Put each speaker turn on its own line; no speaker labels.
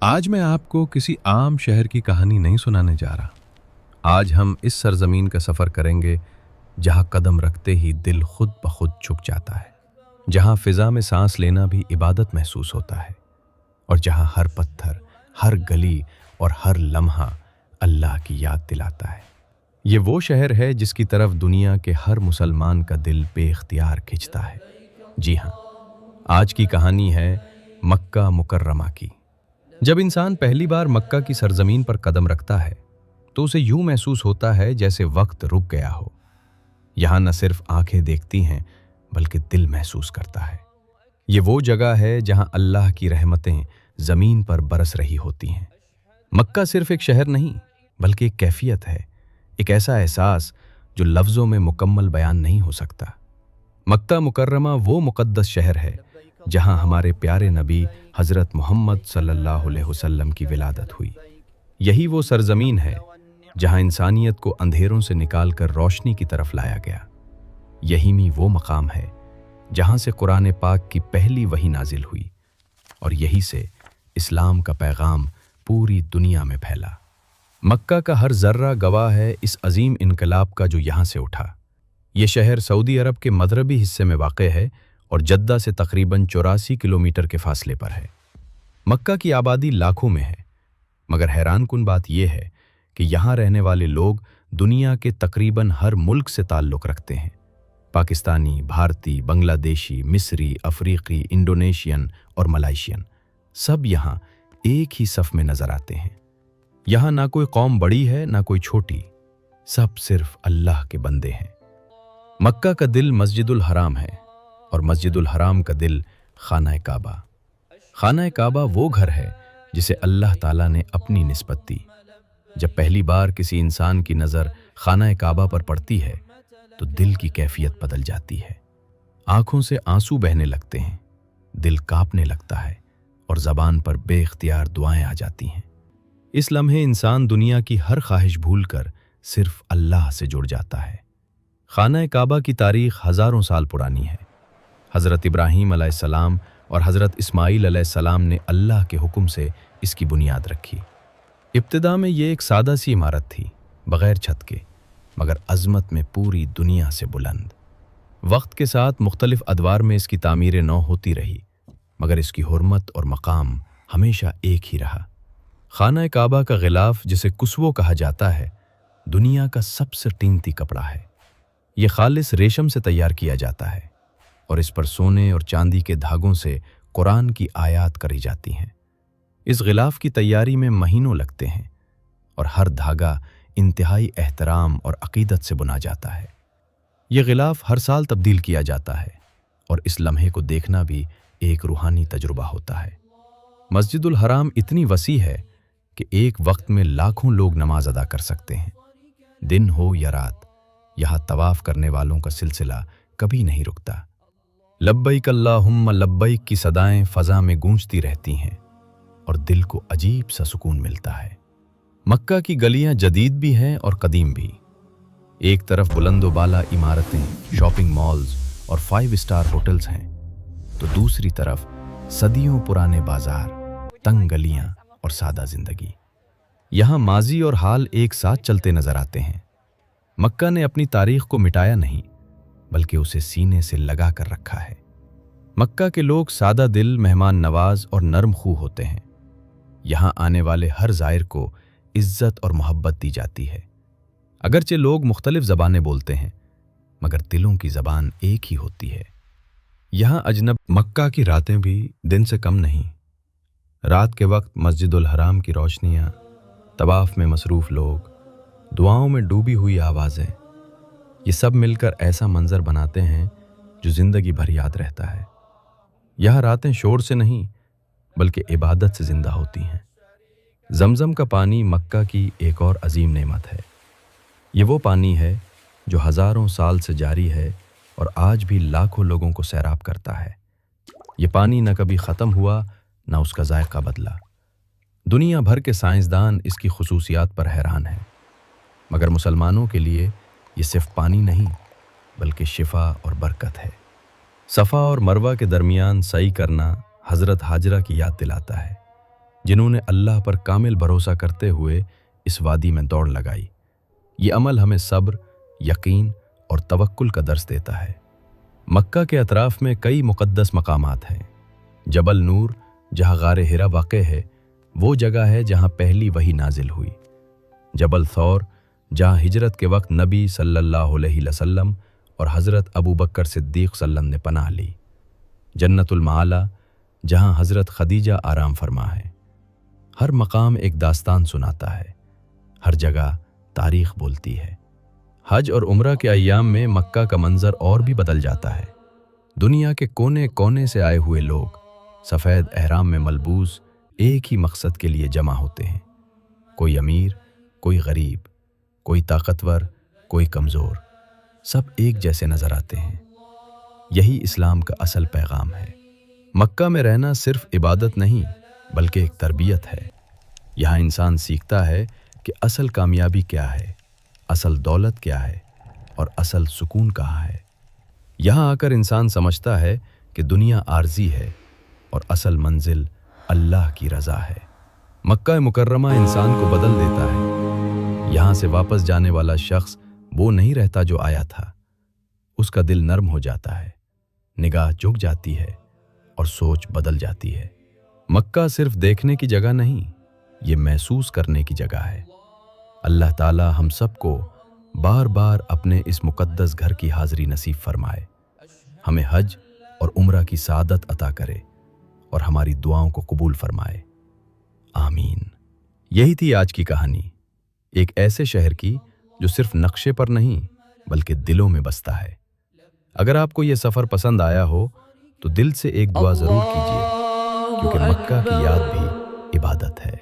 आज मैं आपको किसी आम शहर की कहानी नहीं सुनाने जा रहा। आज हम इस सरजमीन का सफ़र करेंगे जहाँ कदम रखते ही दिल खुद ब खुद झुक जाता है, जहाँ फ़िज़ा में सांस लेना भी इबादत महसूस होता है और जहाँ हर पत्थर, हर गली और हर लम्हा अल्लाह की याद दिलाता है। ये वो शहर है जिसकी तरफ दुनिया के हर मुसलमान का दिल बेख्तियार खिंचता है। जी हाँ, आज की कहानी है मक्का मुकर्रमा की। जब इंसान पहली बार मक्का की सरजमीन पर कदम रखता है तो उसे यूं महसूस होता है जैसे वक्त रुक गया हो। यहाँ न सिर्फ आंखें देखती हैं बल्कि दिल महसूस करता है। ये वो जगह है जहाँ अल्लाह की रहमतें ज़मीन पर बरस रही होती हैं। मक्का सिर्फ एक शहर नहीं बल्कि एक कैफियत है, एक ऐसा एहसास जो लफ्ज़ों में मुकम्मल बयान नहीं हो सकता। मक्का मुकर्रमा वो मुक़द्दस शहर है जहाँ हमारे प्यारे नबी हज़रत मोहम्मद सल्लल्लाहु अलैहि वसल्लम की विलादत हुई। यही वो सरजमीन है जहाँ इंसानियत को अंधेरों से निकालकर रोशनी की तरफ लाया गया। यही में वो मकाम है जहाँ से कुरान पाक की पहली वही नाजिल हुई और यही से इस्लाम का पैगाम पूरी दुनिया में फैला। मक्का का हर ज़र्रा गवाह है इस अजीम इनकलाब का जो यहाँ से उठा। ये शहर सऊदी अरब के मगरबी हिस्से में वाक़ है और जद्दा से तकरीबन 84 किलोमीटर के फासले पर है। मक्का की आबादी लाखों में है, मगर हैरानकुन बात यह है कि यहाँ रहने वाले लोग दुनिया के तकरीबन हर मुल्क से ताल्लुक़ रखते हैं। पाकिस्तानी, भारतीय, बांग्लादेशी, मिस्री, अफ्रीकी, इंडोनेशियन और मलाइशियन सब यहाँ एक ही सफ़ में नज़र आते हैं। यहाँ ना कोई कौम बड़ी है ना कोई छोटी, सब सिर्फ अल्लाह के बंदे हैं। मक्का का दिल मस्जिदुल हराम है और मस्जिदुल हराम का दिल खाना काबा। खाना काबा वो घर है जिसे अल्लाह ताला ने अपनी निस्बत दी। जब पहली बार किसी इंसान की नज़र खाना काबा पर पड़ती है तो दिल की कैफियत बदल जाती है। आंखों से आंसू बहने लगते हैं, दिल कांपने लगता है और ज़बान पर बेख्तियार दुआएं आ जाती हैं। इस लम्हे इंसान दुनिया की हर ख्वाहिश भूलकर सिर्फ अल्लाह से जुड़ जाता है। खाना काबा की तारीख़ हज़ारों साल पुरानी है। हज़रत इब्राहीम अलैहिस्सलाम और हज़रत इस्माईल अलैहिस्सलाम ने अल्लाह के हुक्म से इसकी बुनियाद रखी। इब्तिदा में ये एक सादा सी इमारत थी, बग़ैर छत के, मगर अज़मत में पूरी दुनिया से बुलंद। वक्त के साथ मुख्तलिफ अदवार में इसकी तामीर नौ होती रही, मगर इसकी हुर्मत और मकाम हमेशा एक ही रहा। खाना काबा का गिलाफ, जिसे कुस्वो कहा जाता है, दुनिया का सबसे कीमती कपड़ा है। ये खालिस रेशम से तैयार किया जाता है और इस पर सोने और चांदी के धागों से कुरान की आयात करी जाती हैं। इस गिलाफ की तैयारी में महीनों लगते हैं और हर धागा इंतहाई एहतराम और अकीदत से बुना जाता है। ये गिलाफ हर साल तब्दील किया जाता है और इस लम्हे को देखना भी एक रूहानी तजुर्बा होता है। मस्जिदुल हराम इतनी वसी है कि एक वक्त में लाखों लोग नमाज अदा कर सकते हैं। दिन हो या रात, यहाँ तवाफ करने वालों का सिलसिला कभी नहीं रुकता। लब्बैक अल्लाहुम्मा लब्बैक की सदाएं फ़ज़ा में गूंजती रहती हैं और दिल को अजीब सा सुकून मिलता है। मक्का की गलियां जदीद भी हैं और कदीम भी। एक तरफ बुलंदोबाला इमारतें, शॉपिंग मॉल्स और 5 स्टार होटल्स हैं, तो दूसरी तरफ सदियों पुराने बाजार, तंग गलियां और सादा जिंदगी। यहाँ माजी और हाल एक साथ चलते नजर आते हैं। मक्का ने अपनी तारीख को मिटाया नहीं, बल्कि उसे सीने से लगा कर रखा है। मक्का के लोग सादा दिल, मेहमान नवाज और नरम खू होते हैं। यहाँ आने वाले हर ज़ायर को इज्जत और मोहब्बत दी जाती है। अगरचे लोग मुख्तलिफ ज़बानें बोलते हैं, मगर दिलों की ज़बान एक ही होती है। यहाँ अजनब मक्का की रातें भी दिन से कम नहीं। रात के वक्त मस्जिदुल हराम की रोशनियाँ, तवाफ में मसरूफ़ लोग, दुआओं में डूबी हुई आवाज़ें, ये सब मिलकर ऐसा मंजर बनाते हैं जो ज़िंदगी भर याद रहता है। यह रातें शोर से नहीं बल्कि इबादत से ज़िंदा होती हैं। ज़मज़म का पानी मक्का की एक और अजीम नेमत है। ये वो पानी है जो हज़ारों साल से जारी है और आज भी लाखों लोगों को सैराब करता है। ये पानी न कभी ख़त्म हुआ न उसका जायका बदला। दुनिया भर के साइंसदान इसकी खुसूसियात पर हैरान हैं, मगर मुसलमानों के लिए ये सिर्फ पानी नहीं बल्कि शिफा और बरकत है। सफ़ा और मरवा के दरमियान सई करना हज़रत हाजरा की याद दिलाता है। جنہوں نے اللہ پر کامل بھروسہ کرتے ہوئے اس وادی میں دوڑ لگائی۔ یہ عمل ہمیں صبر، یقین اور توکل کا درس دیتا ہے۔ مکہ کے اطراف میں کئی مقدس مقامات ہیں۔ جبل نور جہاں غار ہرا واقع ہے، وہ جگہ ہے جہاں پہلی وحی نازل ہوئی۔ جبل ثور جہاں ہجرت کے وقت نبی صلی اللہ علیہ وسلم اور حضرت ابو بکر صدیق صلی اللہ علیہ وسلم نے پناہ لی۔ جنت المعالی جہاں حضرت خدیجہ آرام فرما ہے۔ ہر مقام ایک داستان سناتا ہے، ہر جگہ تاریخ بولتی ہے۔ حج اور عمرہ کے ایام میں مکہ کا منظر اور بھی بدل جاتا ہے۔ دنیا کے کونے کونے سے آئے ہوئے لوگ سفید احرام میں ملبوس ایک ہی مقصد کے لیے جمع ہوتے ہیں۔ کوئی امیر، کوئی غریب، کوئی طاقتور، کوئی کمزور، سب ایک جیسے نظر آتے ہیں۔ یہی اسلام کا اصل پیغام ہے۔ مکہ میں رہنا صرف عبادت نہیں بلکہ ایک تربیت ہے۔ یہاں انسان سیکھتا ہے کہ اصل کامیابی کیا ہے، اصل دولت کیا ہے اور اصل سکون کہاں ہے۔ یہاں آ کر انسان سمجھتا ہے کہ دنیا عارضی ہے اور اصل منزل اللہ کی رضا ہے۔ مکہ مکرمہ انسان کو بدل دیتا ہے۔ یہاں سے واپس جانے والا شخص وہ نہیں رہتا جو آیا تھا۔ اس کا دل نرم ہو جاتا ہے، نگاہ جھک جاتی ہے اور سوچ بدل جاتی ہے۔ مکہ صرف دیکھنے کی جگہ نہیں، یہ محسوس کرنے کی جگہ ہے۔ اللہ تعالی ہم سب کو بار بار اپنے اس مقدس گھر کی حاضری نصیب فرمائے، ہمیں حج اور عمرہ کی سعادت عطا کرے اور ہماری دعاؤں کو قبول فرمائے، آمین۔ یہی تھی آج کی کہانی، ایک ایسے شہر کی جو صرف نقشے پر نہیں بلکہ دلوں میں بستا ہے۔ اگر آپ کو یہ سفر پسند آیا ہو تو دل سے ایک دعا ضرور کیجیے، کیونکہ مکہ کی یاد بھی عبادت ہے۔